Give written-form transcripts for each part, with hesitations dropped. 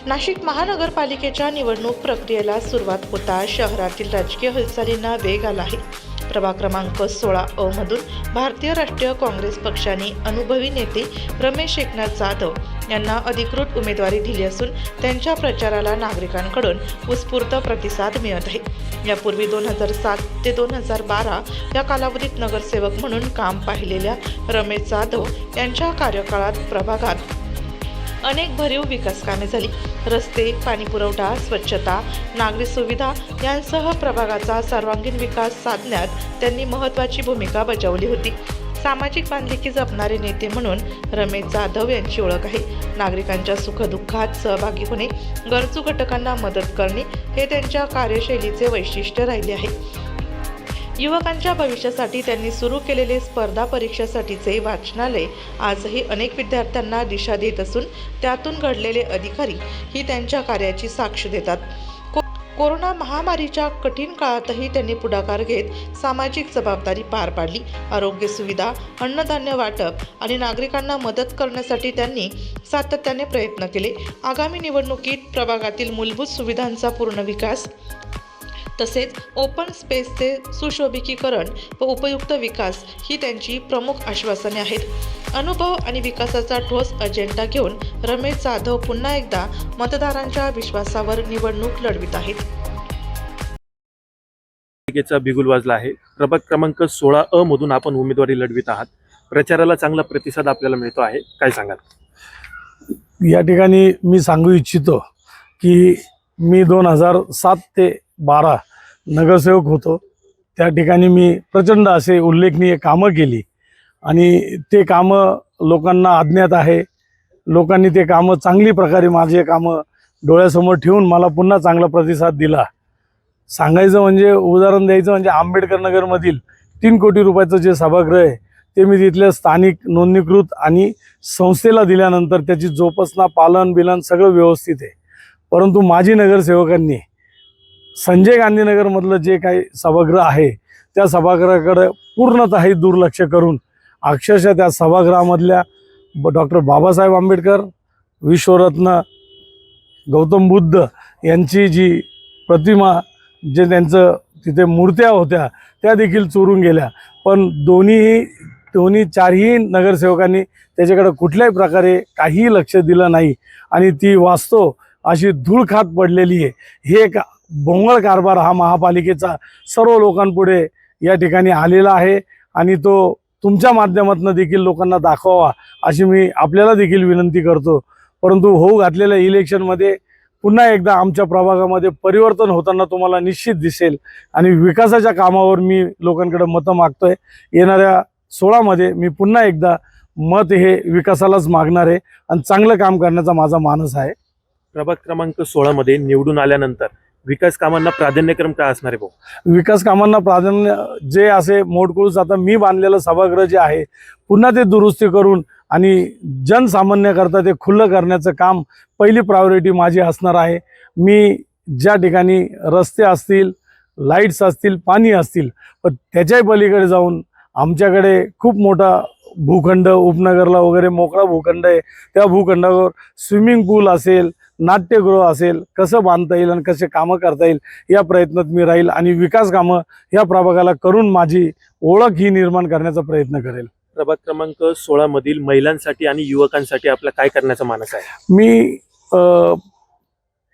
नाशिक महानगरपालिकेच्या निवडणूक प्रक्रियेला सुरुवात होता शहरातील राजकीय हालचालींना वेग आला आहे। प्रभाग क्रमांक 16 अ मधून भारतीय राष्ट्रीय काँग्रेस पक्षाने अनुभवी नेते रमेश एकनाथ जाधव यांना अधिकृत उमेदवारी दिली असून त्यांच्या प्रचाराला नागरिकांकडून उत्स्फूर्त प्रतिसाद मिळत आहे। यापूर्वी 2007 ते 2012 या कालावधीत नगरसेवक म्हणून काम पाहिलेल्या रमेश जाधव यांच्या कार्यकाळात प्रभागात अनेक भरीव विकास कामे झाली। रस्ते, पाणीपुरवठा, स्वच्छता, नागरी सुविधा यांसह प्रभागाचा सर्वांगीण विकास साधण्यात त्यांनी महत्त्वाची भूमिका बजावली होती। सामाजिक बांधिलकी जपणारे नेते म्हणून रमेश जाधव यांची ओळख आहे। नागरिकांच्या सुखदुःखात सहभागी होणे, गरजू घटकांना मदत करणे हे त्यांच्या कार्यशैलीचे वैशिष्ट्य राहिले आहे। युवकांच्या भविष्यासाठी त्यांनी सुरू केलेले स्पर्धा परीक्षासाठीचे वाचनालय आजही अनेक विद्यार्थ्यांना दिशा देत असून त्यातून घडलेले अधिकारी ही त्यांच्या कार्याची साक्ष देतात। कोरोना महामारीच्या कठीण काळातही त्यांनी पुढाकार घेत सामाजिक जबाबदारी पार पाडली। आरोग्य सुविधा, अन्नधान्य वाटप आणि नागरिकांना मदत करण्यासाठी त्यांनी सातत्याने प्रयत्न केले। आगामी निवडणुकीत प्रभागातील मूलभूत सुविधांचा पूर्ण विकास तसेच ओपन स्पेसचे सुशोभीकरण व उपयुक्त विकास ही त्यांची प्रमुख आश्वासने आहेत। अनुभव आणि विकासाचा ठोस अजेंडा घेऊन रमेश जाधव पुन्हा एकदा मतदारांच्या विश्वासावर निवडणूक लढवित आहेत। पालिकेचा बिगुल वाजला आहे। प्रभाग क्रमांक 16 अ मधून आपण उमेदवारी लढवित आहात। प्रचाराला चांगला प्रतिसाद आपल्याला मिळतो आहे, काय सांगाल? या ठिकाणी मी सांगू इच्छितो की मी 2007 ते 12 नगरसेवक होतो। त्या ठिकाणी मी प्रचंड असे उल्लेखनीय कामं केली आणि ते कामं लोकांना अज्ञात आहे। लोकांनी ते कामं चांगली प्रकारे माझे कामं डोळ्यासमोर ठेवून मला पुन्हा चांगला प्रतिसाद दिला। सांगायचं म्हणजे, उदाहरण द्यायचं म्हणजे, आंबेडकर नगरमधील 3 कोटी रुपयाचं जे सभागृह आहे ते मी तिथल्या स्थानिक नोंदणीकृत आणि संस्थेला दिल्यानंतर त्याची जोपासना, पालन बिलन सगळं व्यवस्थित आहे। परंतु माजी नगरसेवकांनी संजय गांधीनगरमधलं जे काही सभागृह आहे त्या सभागृहाकडे पूर्णतः दुर्लक्ष करून अक्षरशः त्या सभागृहामधल्या डॉक्टर बाबासाहेब आंबेडकर, विश्वरत्न गौतम बुद्ध यांची जी प्रतिमा, जे त्यांचं तिथे मूर्त्या होत्या त्या देखील चोरून गेल्या। पण दोन्ही चारही नगरसेवकांनी त्याच्याकडे कुठल्याही प्रकारे काहीही लक्ष दिलं नाही आणि ती वास्तव अशी धूळ खात पडलेली आहे। हे एक भोंगळ कारभार हा महापालिकेचा सर्व लोकांपुढे या ठिकाणी आलेला आहे आणि तो तुमच्या माध्यमातून देखील लोकांना दाखवावा अशी मी आपल्याला देखील विनंती करतो। परंतु होऊ घातलेल्या इलेक्शनमध्ये पुन्हा एकदा आमच्या प्रभागामध्ये परिवर्तन होताना तुम्हाला निश्चित दिसेल आणि विकासाच्या कामावर मी लोकांकडे मतं मागतोय। येणाऱ्या 16 मध्ये मी पुन्हा एकदा मत हे विकासालाच मागणार आहे आणि चांगलं काम करण्याचा माझा मानस आहे। प्रभाग क्रमांक 16 मध्ये निवडून आल्यानंतर विकास कामांना प्राधान्यक्रम काय असणार आहे भाऊ? विकास कामांना प्राधान्य जे असे मोडकुळूस आता मी बांधलेलं सभागृह जे आहे पुन्हा ते दुरुस्ती करून आणि जनसामान्याकरता ते खुलं करण्याचं काम पहिली प्रायोरिटी माझी असणार आहे। मी ज्या ठिकाणी रस्ते असतील, लाईट्स असतील, पाणी असतील, पण त्याच्याही पलीकडे जाऊन आमच्याकडे खूप मोठा भूखंड उपनगरला वगैरे मोकळा भूखंड आहे। त्या भूखंडावर स्विमिंग पूल असेल, नाट्यगृह असेल, कसं बांधता येईल आणि कसे कामं करता येईल या प्रयत्नात मी राहील आणि विकास कामं या प्रभागाला करून माझी ओळख ही निर्माण करण्याचा प्रयत्न करेल। प्रभाग क्रमांक 16 मधील महिलांसाठी आणि युवकांसाठी आपला काय करण्याचा मानस आहे? मी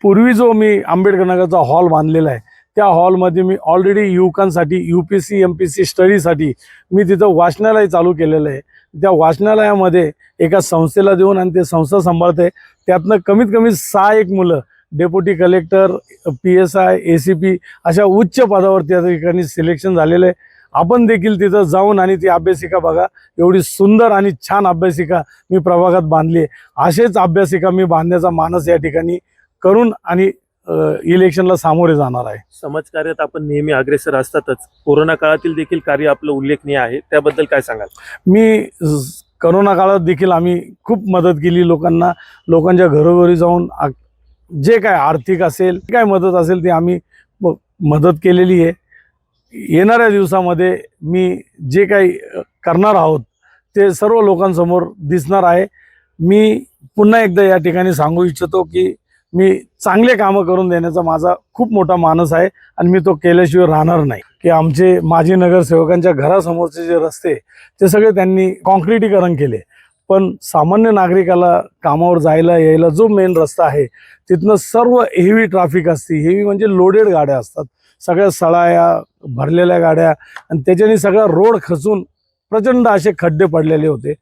पूर्वी जो मी आंबेडकर नगरचा हॉल बांधलेला आहे त्या हॉलमध्ये मी ऑलरेडी युवकांसाठी UPSC MPSC स्टडीसाठी मी तिथं वाचनालय चालू केलेलं आहे। त्या वाचनालयामध्ये एका संस्थेला देऊन आणि ते संस्था सांभाळते, त्यातनं कमीत कमी 6 मुलं डेप्युटी कलेक्टर, PSI, ACP अशा उच्च पदावर त्या ठिकाणी सिलेक्शन झालेलं आहे। आपण देखील तिथं जाऊन आणि ती अभ्यासिका बघा, एवढी सुंदर आणि छान अभ्यासिका मी प्रभागात बांधली आहे। असेच अभ्यासिका मी बांधण्याचा मानस या ठिकाणी करून आणि इलेक्शनला सामोरे जाणार आहे। समाजकार्यात आपण नेहमी अग्रेसर असतातच, कोरोना काळातील देखील कार्य आपलं उल्लेखनीय आहे, त्याबद्दल काय सांगाल? मी कोरोना काळात देखील आम्ही खूप मदत केली लोकांना, लोकांच्या घरोघरी जाऊन जे काय आर्थिक असेल, काय मदत असेल ती आम्ही मदत केलेली आहे। येणाऱ्या दिवसामध्ये मी जे काही करणार आहोत ते सर्व लोकांसमोर दिसणार आहे। मी पुन्हा एकदा या ठिकाणी सांगू इच्छितो की मी चांगले कामं करून देण्याचा माझा खूप मोठा मानस आहे आणि मी तो केल्याशिवाय राहणार नाही. की आमचे माजी नगरसेवकांच्या घरासमोरचे जे रस्ते ते सगळे त्यांनी कॉन्क्रिटीकरण केले, पण सामान्य नागरिकाला कामावर जायला यायला जो मेन रस्ता आहे तिथनं सर्व हेवी ट्रॅफिक असते. हेवी म्हणजे लोडेड गाड्या असतात, सगळ्या सळाया भरलेल्या गाड्या, आणि त्याच्याने सगळा रोड खचून प्रचंड असे खड्डे पडलेले होते.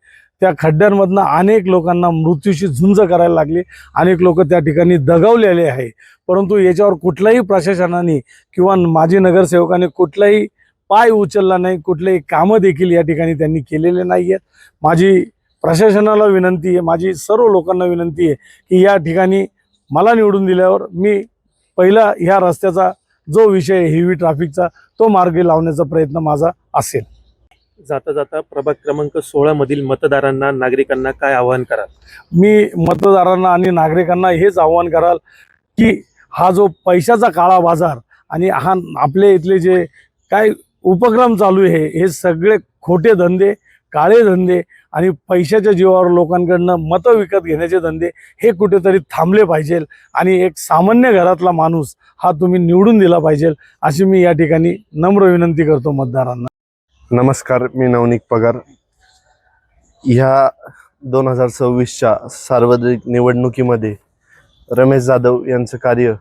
त्या खड्ड्यांमधनं अनेक लोकांना मृत्यूशी झुंज करायला लागली, अनेक लोक त्या ठिकाणी दगावलेले आहे. परंतु याच्यावर कुठल्याही प्रशासनाने किंवा माजी नगरसेवकाने कुठलाही पाय उचलला नाही, कुठलेही कामं देखील या ठिकाणी त्यांनी केलेले नाही आहेत. माझी प्रशासनाला विनंती आहे, माझी सर्व लोकांना विनंती आहे की या ठिकाणी मला निवडून दिल्यावर मी पहिला ह्या रस्त्याचा जो विषय हेवी ट्रॅफिकचा तो मार्गी लावण्याचा प्रयत्न माझा असेल. जाता जाता प्रभाग क्रमांक 16 मधील मतदारांना, नागरिकांना काय आवाहन कराल? मी मतदारांना आणि नागरिकांना हेच आवाहन कराल की हा जो पैशाचा काळा बाजार आणि हा आपले इथले जे काय उपक्रम चालू आहे हे सगळे खोटे धंदे, काळे धंदे आणि पैशाच्या जीवावर लोकांकडनं मतं विकत घेण्याचे धंदे हे कुठेतरी थांबले पाहिजे आणि एक सामान्य घरातला माणूस हा तुम्ही निवडून दिला पाहिजे अशी मी या ठिकाणी नम्र विनंती करतो मतदारांना. नमस्कार, मी नवनीत पगार. ह्या 2026च्या सार्वत्रिक निवडणुकीमध्ये रमेश जाधव यांचं कार्य,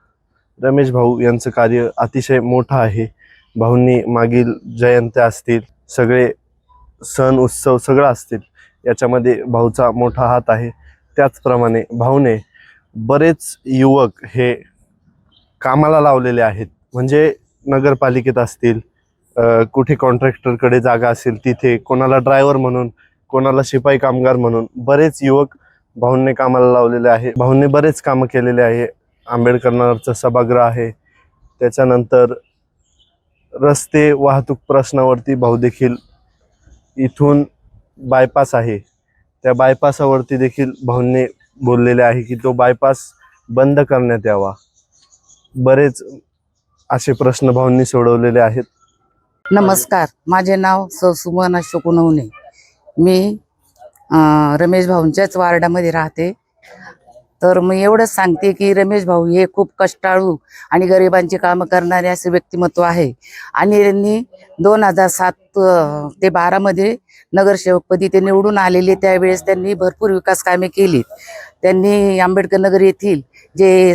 रमेश भाऊ यांचं कार्य अतिशय मोठं आहे. भाऊंनी मागील जयंत्या असतील, सगळे सण उत्सव सगळं असतील, याच्यामध्ये भाऊचा मोठा हात आहे. त्याचप्रमाणे भाऊने बरेच युवक हे कामाला लावलेले आहेत. म्हणजे नगरपालिकेत असतील, कुठे कॉन्ट्रॅक्टरकडे जागा असेल तिथे, कोणाला ड्रायव्हर म्हणून, कोणाला शिपाई कामगार म्हणून बरेच युवक भाऊंनी कामाला लावलेले आहे. भाऊंनी बरेच कामं केलेले आहे. आंबेडकर नगरचं सभागृह आहे, त्याच्यानंतर रस्ते वाहतूक प्रश्नावरती भाऊ देखील, इथून बायपास आहे त्या बायपासावरती देखील भाऊंनी बोललेले आहे की तो बायपास बंद करण्यात यावा. बरेच असे प्रश्न भाऊंनी सोडवलेले आहेत. नमस्कार, माझे नाव सुमन अशोक नवणे. मी रमेश भाऊंच्याच वार्डामध्ये राहते. तर मी एवढंच सांगते की रमेश भाऊ हे खूप कष्टाळू आणि गरिबांची कामं करणारे असे व्यक्तिमत्व आहे. आणि त्यांनी 2007 ते 12 मध्ये नगरसेवकपदी ते निवडून आलेले. त्यावेळेस त्यांनी भरपूर विकास कामे केली. त्यांनी आंबेडकर नगर येथील जे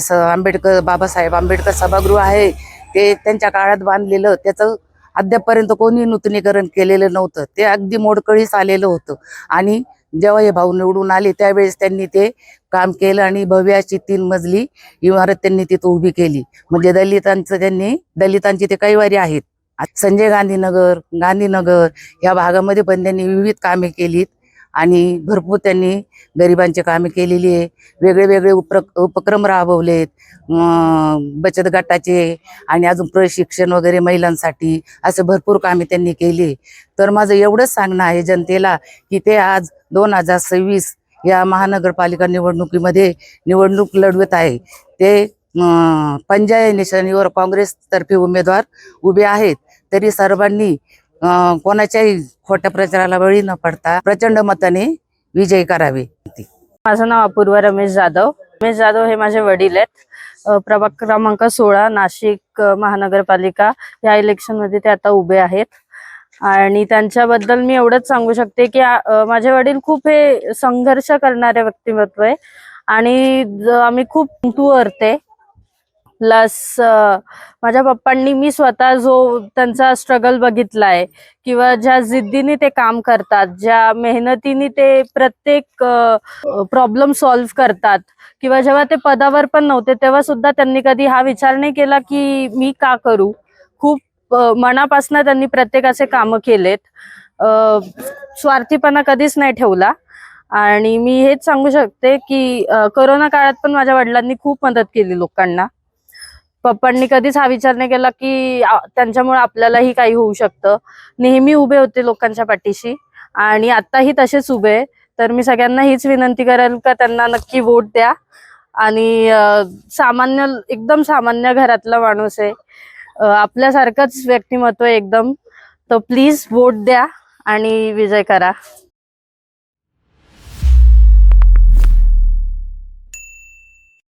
बाबासाहेब आंबेडकर सभागृह आहे ते त्यांच्या काळात बांधलेलं, त्याचं अद्यापपर्यंत कोणी नूतनीकरण केलेलं नव्हतं. ते अगदी मोडकळीस आलेलं होतं. आणि जेव्हा हे भाऊ निवडून आले त्यावेळेस त्यांनी ते काम केलं आणि भव्य अशी 3 मजली इमारत त्यांनी तिथं उभी केली. म्हणजे दलितांची ते कैवारी आहेत. संजय गांधीनगर या भागामध्ये पण त्यांनी विविध कामे केलीत आणि भरपूर त्यांनी गरिबांची कामे केलेली आहे. वेगळे उपक्रम राबवलेत, बचत गटाचे आणि अजून प्रशिक्षण वगैरे महिलांसाठी, असे भरपूर कामे त्यांनी केली. तर माझं एवढंच सांगणं आहे जनतेला की ते आज 2026 या महानगरपालिका निवडणुकीमध्ये निवडणूक लढवत आहे. ते पंजाय निशाणीवर काँग्रेसतर्फे उमेदवार उभे आहेत. तरी सर्वांनी कोणाच्याही खोट्या प्रचाराला बळी न पडता प्रचंड मताने विजयी करावे. माझं नाव अपूर्वा रमेश जाधव. रमेश जाधव हे माझे वडील आहेत. प्रभाग क्रमांक 16 नाशिक महानगरपालिका या इलेक्शन मध्ये ते आता उभे आहेत. आणि त्यांच्याबद्दल मी एवढंच सांगू शकते की माझे वडील खूप हे संघर्ष करणारे व्यक्तिमत्व आहे आणि आम्ही खूप तुअरते. प्लस माझ्या पप्पांनी, मी स्वतः जो त्यांचा स्ट्रगल बघितलाय किंवा ज्या जिद्दीने ते काम करतात, ज्या मेहनतीने ते प्रत्येक प्रॉब्लेम सॉल्व्ह करतात, किंवा जेव्हा ते पदावर पण नव्हते तेव्हा सुद्धा त्यांनी कधी हा विचार नाही केला की मी का करू. खूप मनापासून त्यांनी प्रत्येकाचे कामं केलेत. स्वार्थीपणा कधीच नाही ठेवला. आणि मी हेच सांगू शकते की कोरोना काळात पण माझ्या वडिलांनी खूप मदत केली लोकांना. पप्पांनी कधीच हा विचार नाही केला की त्यांच्यामुळे आपल्यालाही काही होऊ शकतं. नेहमी उभे होते लोकांच्या पाठीशी आणि आताही तसेच उभे. तर मी सगळ्यांना हीच विनंती करेल का त्यांना नक्की वोट द्या. आणि एकदम सामान्य घरातला माणूस आहे, आपल्यासारखंच व्यक्तिमत्व एकदम. तर प्लीज वोट द्या आणि विजय करा.